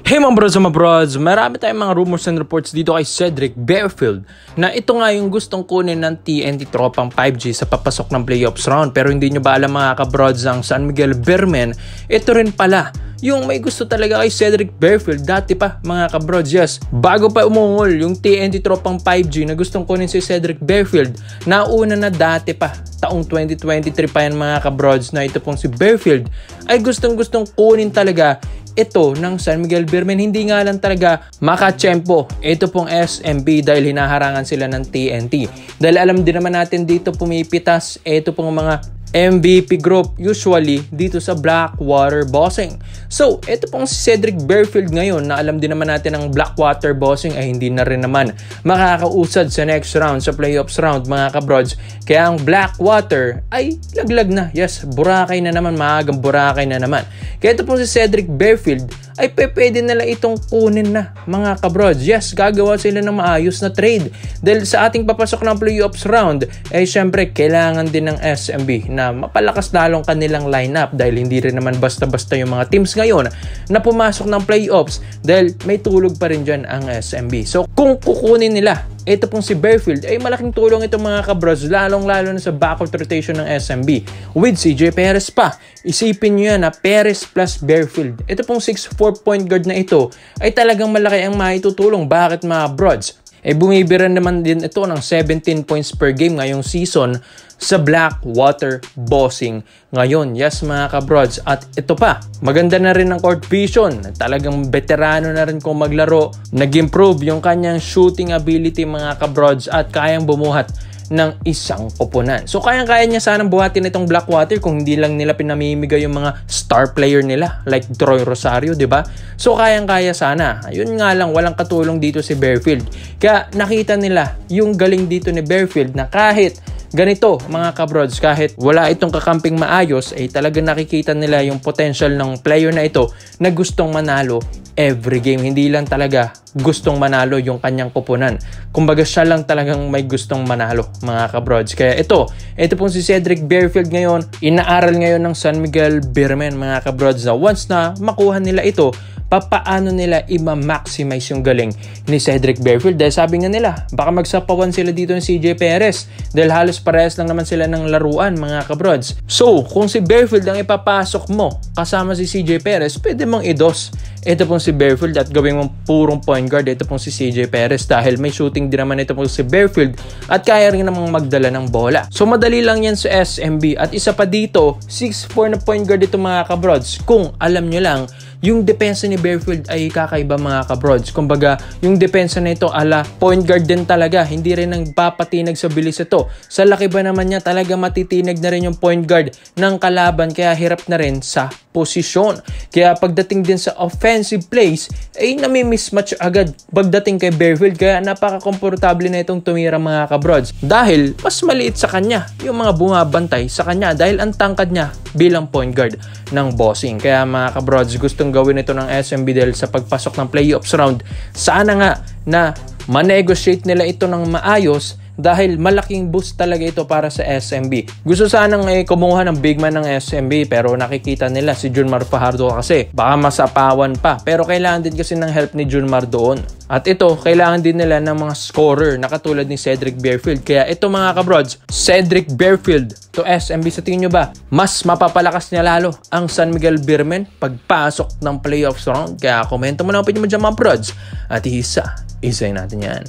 Hey mga brods, marami tayong mga rumors and reports dito kay Cedric Barefield na ito nga yung gustong kunin ng TNT tropang 5G sa papasok ng playoffs round. Pero hindi nyo ba alam mga kabrods, ang San Miguel Beermen, ito rin pala yung may gusto talaga kay Cedric Barefield dati pa mga kabrods. Yes, bago pa umungol yung TNT tropang 5G na gustong kunin si Cedric Barefield, nauna na dati pa, taong 2023 pa yan mga kabrods, na ito pong si Barefield ay gustong kunin talaga ito ng San Miguel Beermen. Hindi nga lang talaga makatsyempo ito pong SMB dahil hinaharangan sila ng TNT. Dahil alam din naman natin dito pumipitas ito pong mga MVP group usually dito sa Blackwater Bossing. So, ito pong si Cedric Barefield ngayon na alam din naman natin ang Blackwater Bossing ay hindi na rin naman makakausad sa next round, sa playoffs round mga kabrods. Kaya ang Blackwater ay laglag na. Yes, Boracay na naman, maagang Boracay na naman. Kaya ito pong si Cedric Barefield ay pwede nila itong kunin na mga kabrods. Yes, gagawa sila ng maayos na trade. Dahil sa ating papasok ng playoffs round ay syempre kailangan din ng SMB na mapalakas lalong kanilang lineup dahil hindi rin naman basta-basta yung mga teams ngayon na pumasok ng playoffs dahil may tulog pa rin dyan ang SMB. So kung kukunin nila ito pong si Barefield ay malaking tulong itong mga kabrods, lalong-lalo na sa backcourt rotation ng SMB with CJ Perez pa. Isipin nyo yan na Perez plus Barefield. Ito pong 6'4" point guard na ito ay talagang malaki ang maitutulong. Bakit mga brods? Bumibiran naman din ito ng 17 points per game ngayong season sa Blackwater Bossing ngayon. Yes mga kabrods. At ito pa, maganda na rin ang court vision. Talagang veterano na rin kung maglaro. Nag-improve yung kanyang shooting ability mga kabrods at kayang bumuhat ng isang koponan. So kayang-kaya niya sanang buhatin itong Blackwater kung hindi lang nila pinamimigay yung mga star player nila like Troy Rosario, di ba? So kayang-kaya sana. Ayun nga lang, walang katulong dito si Barefield. Kaya nakita nila yung galing dito ni Barefield na kahit ganito mga kabrods, kahit wala itong kakamping maayos, ay talagang nakikita nila yung potential ng player na ito na gustong manalo every game. Hindi lang talaga gustong manalo yung kanyang koponan. Kumbaga siya lang talagang may gustong manalo mga kabrods. Kaya ito pong si Cedric Barefield ngayon, inaaral ngayon ng San Miguel Beermen mga kabrods na once na makuha nila ito, papaano nila i-maximize yung galing ni Cedric Barefield. Dahil sabi nga nila, baka magsapawan sila dito ng CJ Perez dahil halos parehas lang naman sila ng laruan mga kabrods. So, kung si Barefield ang ipapasok mo kasama si CJ Perez, pwede mong idos ito pong si Barefield at gawin mong purong point guard ito pong si CJ Perez dahil may shooting din naman ito pong si Barefield at kaya rin namang magdala ng bola. So, madali lang yan sa SMB. At isa pa dito, 6'4" na point guard ito mga kabrods. Kung alam nyo lang, yung depensa ni Barefield ay kakaiba mga kabrods. Kumbaga, yung depensa na ito ala point guard din talaga. Hindi rin nagpapatinag sa bilis ito. Sa laki ba naman niya, talaga matitinag na rin yung point guard ng kalaban. Kaya hirap na rin sa posisyon. Kaya pagdating din sa offensive plays, ay nami-mismatch agad pagdating kay Barefield. Kaya napaka-komportable na itong tumira mga kabrods. Dahil mas maliit sa kanya yung mga bumabantay sa kanya dahil ang tangkad niya bilang point guard ng bossing. Kaya mga kabrods, gustong gawin ito ng SMB dahil sa pagpasok ng playoffs round. Sana nga na ma-negotiate nila ito ng maayos dahil malaking boost talaga ito para sa SMB. Gusto sanang kumuha ng big man ng SMB pero nakikita nila si Junmar Fajardo kasi baka masapawan pa. Pero kailangan din kasi ng help ni Junmar doon. At ito, kailangan din nila ng mga scorer na katulad ni Cedric Barefield. Kaya ito mga kabrods, Cedric Barefield to SMB, sa tingin nyo ba mas mapapalakas niya lalo ang San Miguel Beermen pagpasok ng playoffs round? Kaya komento mo na opinion mo dyan mga brods at isa-isay natin yan.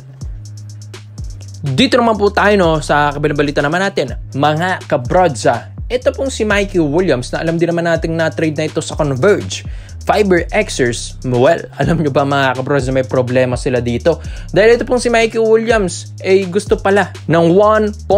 Dito naman po tayo sa kabilang balita naman natin mga kabrods. Ito pong si Mikey Williams na alam din naman natin na trade na ito sa Converge Fiber Xers. Well, alam nyo ba mga kabrods na may problema sila dito? Dahil ito pong si Mikey Williams ay gusto pala ng 1.5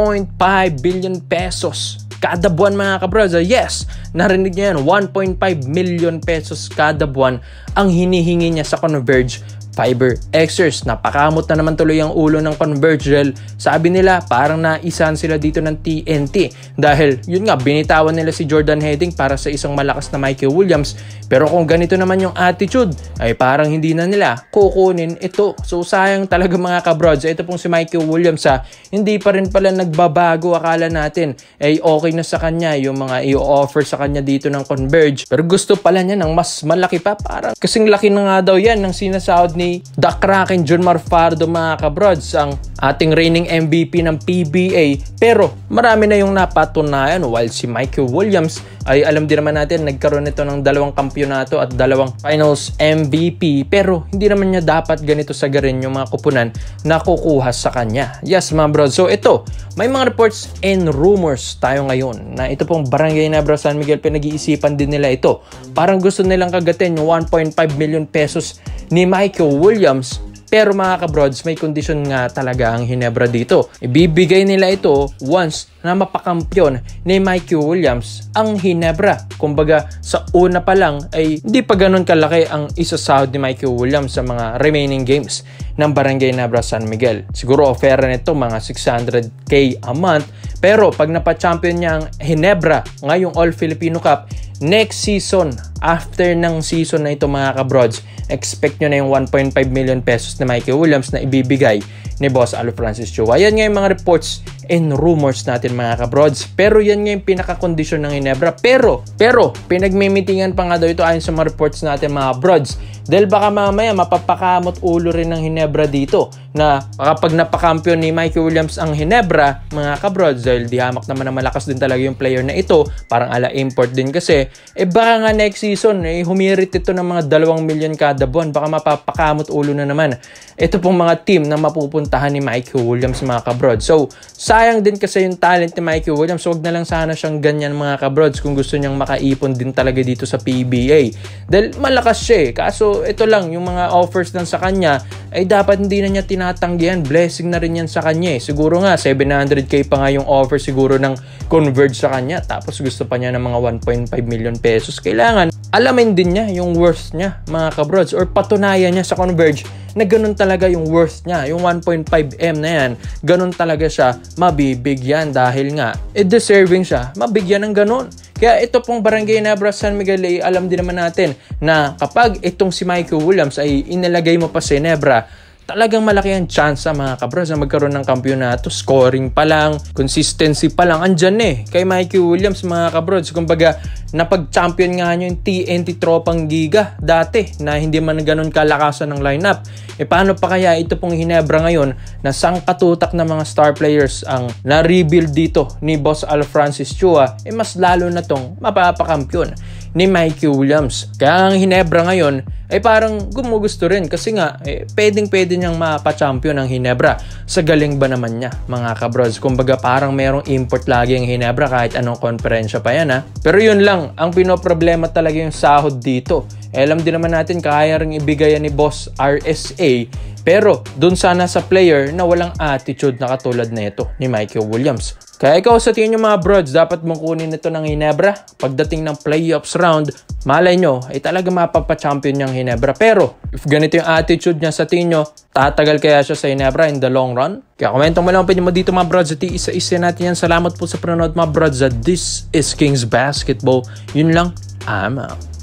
billion pesos kada buwan mga kabrods. Yes, narinig niyo yan, 1.5 million pesos kada buwan ang hinihingi niya sa Converge Fiber Xers. Napakamot na naman tuloy ang ulo ng Converge. Sabi nila parang naisahan sila dito ng TNT dahil yun nga, binitawan nila si Jordan Heading para sa isang malakas na Mikey Williams. Pero kung ganito naman yung attitude ay parang hindi na nila kukunin ito. So sayang talaga mga kabrods. Ito pong si Mikey Williams hindi pa rin pala nagbabago. Akala natin ay okay na sa kanya yung mga i-offer sa kanya dito ng Converge, pero gusto pala niya ng mas malaki pa. Parang Kasing laki na nga daw yan ng sinasahod ni The Kraken Junmar Fajardo mga kabrods, ang ating reigning MVP ng PBA. Pero marami na yung napatunayan, while si Michael Williams ay alam din naman natin nagkaroon nito ng 2 kampyonato at 2 finals MVP, pero hindi naman niya dapat ganito sagarin yung mga kupunan na kukuha sa kanya. Yes mga bro, so ito, may mga reports and rumors tayo ngayon na ito pong Barangay Nebra San Miguel, pinag-iisipan din nila ito. Parang gusto nilang kagatin yung 1.5 million pesos ni Michael Williams. Pero mga kabrods, may kondisyon nga talaga ang Hinebra dito. Ibibigay nila ito once na mapakampyon ni Michael Williams ang Hinebra. Kumbaga, sa una pa lang ay hindi pa ganun kalaki ang isasahod ni Michael Williams sa mga remaining games ng Barangay Nebra San Miguel. Siguro offer nito mga 600k a month. Pero pag napa-champion niya ang Hinebra ngayong All Filipino Cup, next season, after ng season na ito mga kabrods, expect nyo na yung 1.5 million pesos na Michael Williams na ibibigay ni Boss Alo Francis Chua. Yan nga yung mga reports and rumors natin mga kabrods. Pero yan nga yung pinaka-kondisyon ng Hinebra. Pero, pinagmimitingan pa nga daw ito ayon sa mga reports natin mga brods. Dahil baka mamaya mapapakamot ulo rin ng Hinebra dito na kapag napakampiyon ni Michael Williams ang Hinebra, mga kabrods, dahil dihamak naman na malakas din talaga yung player na ito, parang ala import din kasi, baka nga next season, humirit ito ng mga 2 million kada buwan, baka mapapakamot ulo na naman. Ito pong mga team na mapupuntahan ni Michael Williams mga kabrods. So, sayang din kasi yung talent ni Michael Williams. Huwag na lang sana siyang ganyan mga kabrods kung gusto niyang makaipon din talaga dito sa PBA. Dahil malakas siya kaso ito lang, yung mga offers lang sa kanya ay dapat hindi na niya tinatanggihan. Blessing na rin yan sa kanya Siguro nga 700k pa nga yung offer siguro ng Converge sa kanya, tapos gusto pa niya ng mga 1.5 million pesos. Kailangan alamin din niya yung worth niya mga kabrods, or patunayan niya sa Converge na ganun talaga yung worth niya. Yung 1.5M na yan, ganun talaga siya mabibigyan dahil nga deserving siya mabigyan ng ganun. Kaya ito pong Barangay Nebra San Miguel, alam din naman natin na kapag itong si Michael Williams ay inilagay mo pa si Nebra, talagang malaki ang chance mga kabros na magkaroon ng kampyonato. Scoring pa lang, consistency pa lang, andyan kay Michael Williams mga kabros. Kumbaga, napag-champion nga nyo yung TNT Tropang Giga dati na hindi man ganun kalakasan ng lineup. Paano pa kaya ito pong Hinebra ngayon na sangkatutak na mga star players ang na-rebuild dito ni Boss Alo Francis Chua, mas lalo na tong mapapakampyon ni Michael Williams. Kaya ang Hinebra ngayon ay parang gumugusto rin kasi nga pwedeng-pwede niyang mapa-champion ang Hinebra. Sa galing ba naman niya mga kabros? Kumbaga parang merong import lagi ang Hinebra kahit anong konferensya pa yan Pero yun lang, ang pinoproblema talaga yung sahod dito. Alam din naman natin kaya ring ibigay ni Boss RSA, pero dun sana sa player na walang attitude na katulad nito ni Michael Williams. Kaya ikaw sa tingin nyo mga brods, dapat mong kunin ito ng Hinebra. Pagdating ng playoffs round, malay nyo ay talaga mapapa-champion niyang Hinebra. Pero if ganito yung attitude niya, sa tingin nyo, tatagal kaya siya sa Hinebra in the long run? Kaya komento mo lang opinion mo dito mga brods at isa-isa natin yan. Salamat po sa panonood mga brods. This is Kings Basketball. Yun lang, I'm out.